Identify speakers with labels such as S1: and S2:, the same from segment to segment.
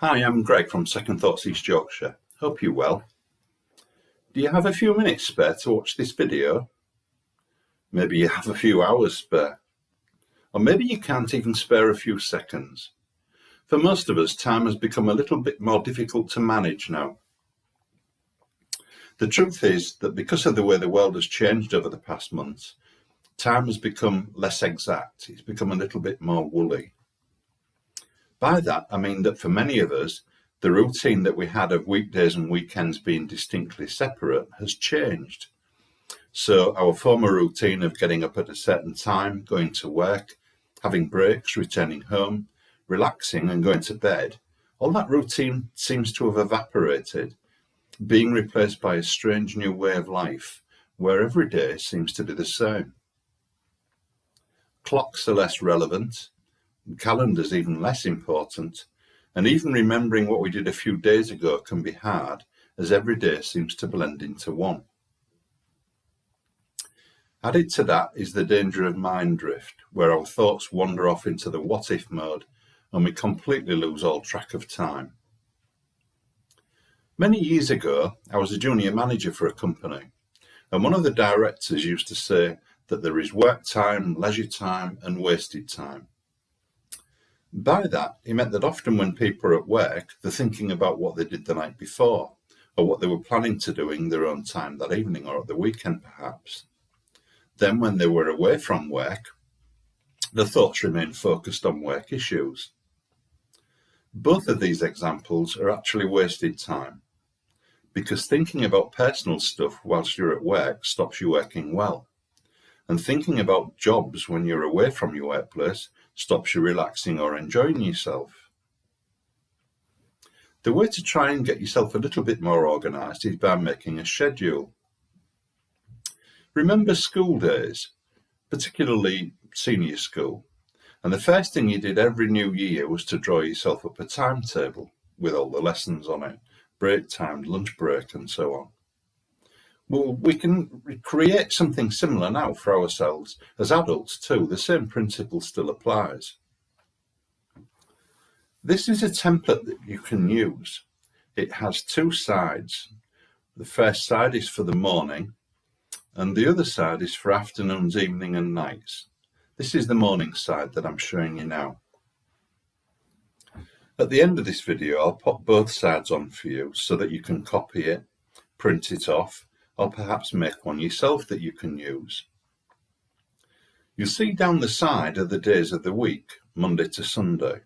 S1: Hi, I'm Greg from Second Thoughts East Yorkshire. Hope you're well. Do you have a few minutes spare to watch this video? Maybe you have a few hours spare. Or maybe you can't even spare a few seconds. For most of us, time has become a little bit more difficult to manage now. The truth is that because of the way the world has changed over the past months, time has become less exact. It's become a little bit more woolly. By that, I mean that for many of us, the routine that we had of weekdays and weekends being distinctly separate has changed. So our former routine of getting up at a certain time, going to work, having breaks, returning home, relaxing and going to bed, all that routine seems to have evaporated, being replaced by a strange new way of life where every day seems to be the same. Clocks are less relevant, calendars even less important, and even remembering what we did a few days ago can be hard as every day seems to blend into one. Added to that is the danger of mind drift, where our thoughts wander off into the what-if mode and we completely lose all track of time. Many years ago, I was a junior manager for a company, and one of the directors used to say that there is work time, leisure time, and wasted time. By that, he meant that often when people are at work, they're thinking about what they did the night before, or what they were planning to do in their own time that evening or at the weekend perhaps. Then when they were away from work, the thoughts remained focused on work issues. Both of these examples are actually wasted time, because thinking about personal stuff whilst you're at work stops you working well. And thinking about jobs when you're away from your workplace stops you relaxing or enjoying yourself. The way to try and get yourself a little bit more organised is by making a schedule. Remember school days, particularly senior school, and the first thing you did every new year was to draw yourself up a timetable with all the lessons on it, break time, lunch break and so on. Well, we can create something similar now for ourselves. As adults too, the same principle still applies. This is a template that you can use. It has two sides. The first side is for the morning, and the other side is for afternoons, evening and nights. This is the morning side that I'm showing you now. At the end of this video, I'll pop both sides on for you so that you can copy it, print it off, or perhaps make one yourself that you can use. You'll see down the side are the days of the week, Monday to Sunday,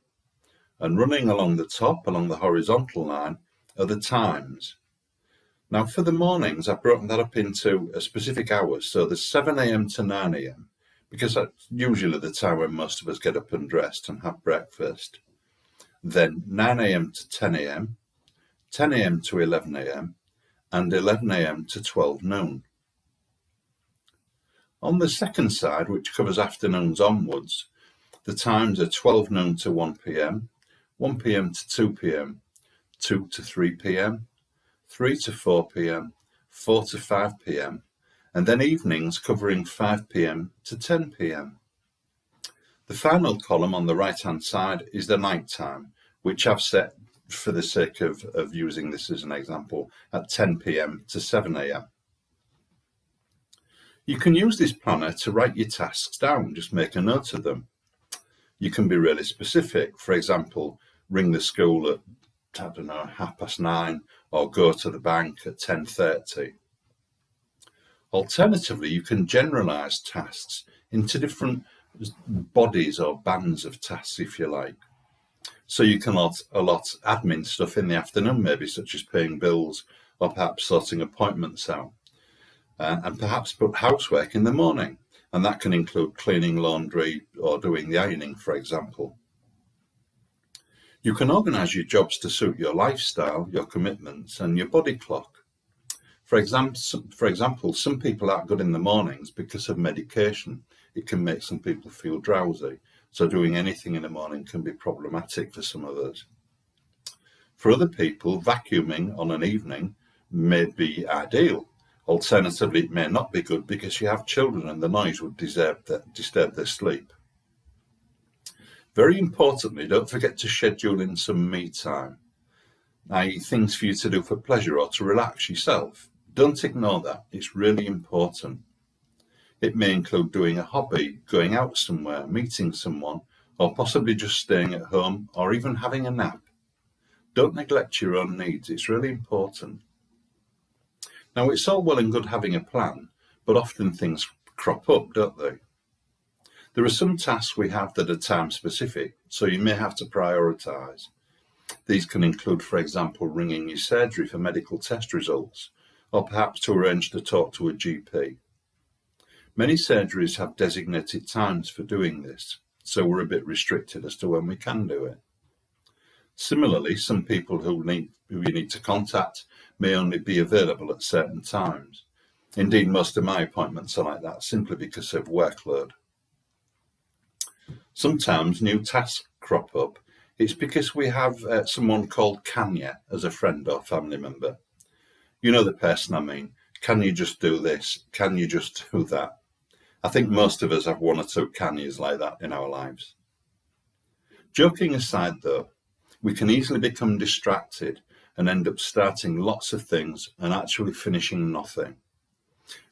S1: and running along the top, along the horizontal line, are the times. Now for the mornings, I've broken that up into a specific hours, so there's 7 a.m. to 9 a.m, because that's usually the time when most of us get up and dressed and have breakfast. Then 9 a.m. to 10 a.m, 10 a.m. to 11 a.m, and 11 a.m. to 12 noon. On the second side, which covers afternoons onwards, the times are 12 noon to 1 p.m, 1 p.m. to 2 p.m, 2 to 3 p.m, 3 to 4 p.m, 4 to 5 p.m, and then evenings covering 5 p.m. to 10 p.m. The final column on the right-hand side is the night time, which I've set for the sake of using this as an example, at 10 p.m. to 7 a.m. You can use this planner to write your tasks down, just make a note of them. You can be really specific, for example, ring the school at, 9:30, or go to the bank at 10:30. Alternatively, you can generalize tasks into different bodies or bands of tasks, if you like. So you can allot admin stuff in the afternoon, maybe such as paying bills or perhaps sorting appointments out. And perhaps put housework in the morning, and that can include cleaning, laundry, or doing the ironing, for example. You can organise your jobs to suit your lifestyle, your commitments, and your body clock. For example, some people aren't good in the mornings because of medication. It can make some people feel drowsy. So doing anything in the morning can be problematic for some of us. For other people, vacuuming on an evening may be ideal. Alternatively, it may not be good because you have children and the noise would disturb their sleep. Very importantly, don't forget to schedule in some me time, i.e. things for you to do for pleasure or to relax yourself. Don't ignore that, it's really important. It may include doing a hobby, going out somewhere, meeting someone, or possibly just staying at home or even having a nap. Don't neglect your own needs, it's really important. Now, it's all well and good having a plan, but often things crop up, don't they? There are some tasks we have that are time specific, so you may have to prioritise. These can include, for example, ringing your surgery for medical test results, or perhaps to arrange to talk to a GP. Many surgeries have designated times for doing this, so we're a bit restricted as to when we can do it. Similarly, some people who you need to contact may only be available at certain times. Indeed, most of my appointments are like that, simply because of workload. Sometimes new tasks crop up. It's because we have someone called Kanya as a friend or family member. You know the person I mean. Can you just do this? Can you just do that? I think most of us have one or two Kanyas like that in our lives. Joking aside though, we can easily become distracted and end up starting lots of things and actually finishing nothing.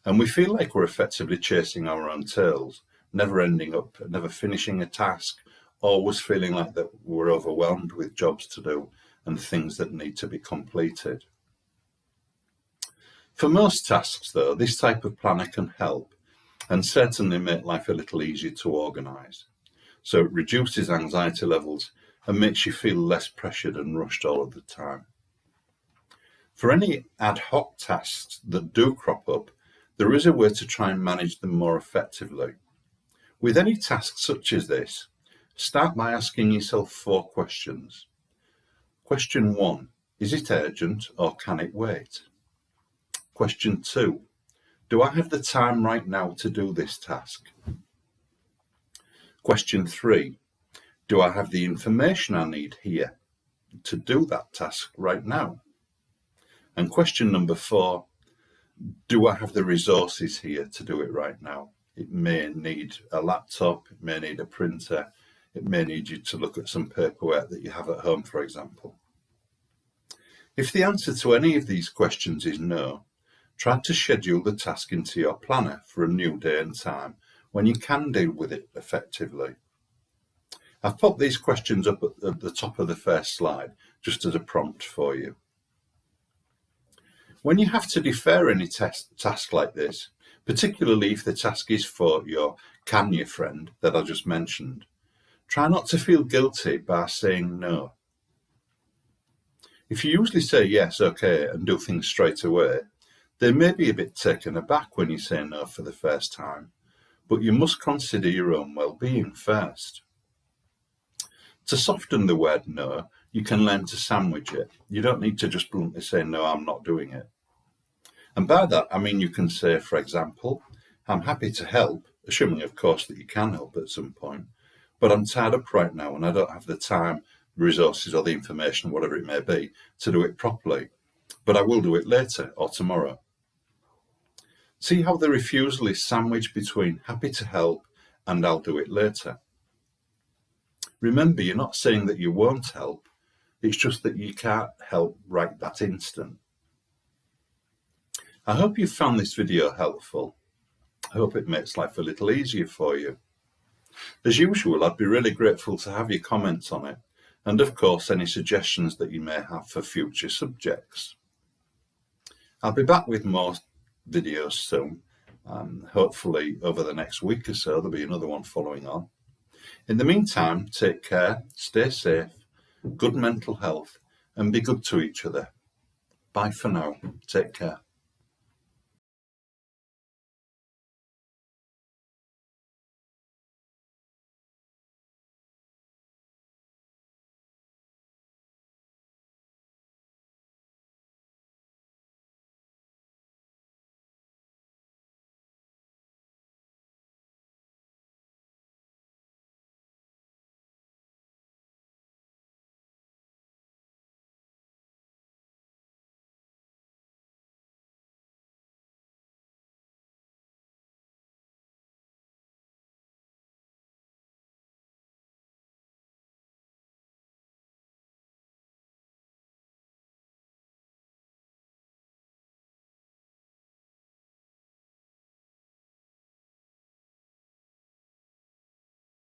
S1: And we feel like we're effectively chasing our own tails, never finishing a task, always feeling like that we're overwhelmed with jobs to do and things that need to be completed. For most tasks though, this type of planner can help and certainly make life a little easier to organise. So it reduces anxiety levels and makes you feel less pressured and rushed all of the time. For any ad hoc tasks that do crop up, there is a way to try and manage them more effectively. With any task such as this, start by asking yourself 4 questions. Question 1, is it urgent or can it wait? Question 2, do I have the time right now to do this task? Question 3, do I have the information I need here to do that task right now? And question number 4, do I have the resources here to do it right now? It may need a laptop, it may need a printer, it may need you to look at some paperwork that you have at home, for example. If the answer to any of these questions is no, try to schedule the task into your planner for a new day and time when you can deal with it effectively. I've put these questions up at the top of the first slide, just as a prompt for you. When you have to defer any task like this, particularly if the task is for your Kanya friend that I just mentioned, try not to feel guilty by saying no. If you usually say yes, okay, and do things straight away, they may be a bit taken aback when you say no for the first time, but you must consider your own well-being first. To soften the word no, you can learn to sandwich it. You don't need to just bluntly say, no, I'm not doing it. And by that, I mean you can say, for example, I'm happy to help, assuming, of course, that you can help at some point, but I'm tied up right now and I don't have the time, resources, or the information, whatever it may be, to do it properly. But I will do it later or tomorrow. See how the refusal is sandwiched between happy to help and I'll do it later. Remember, you're not saying that you won't help, it's just that you can't help right that instant. I hope you found this video helpful. I hope it makes life a little easier for you. As usual, I'd be really grateful to have your comments on it, and of course any suggestions that you may have for future subjects. I'll be back with more videos soon, hopefully over the next week or so there'll be another one following on. In the meantime, take care, stay safe, good mental health, and be good to each other. Bye for now. Take care.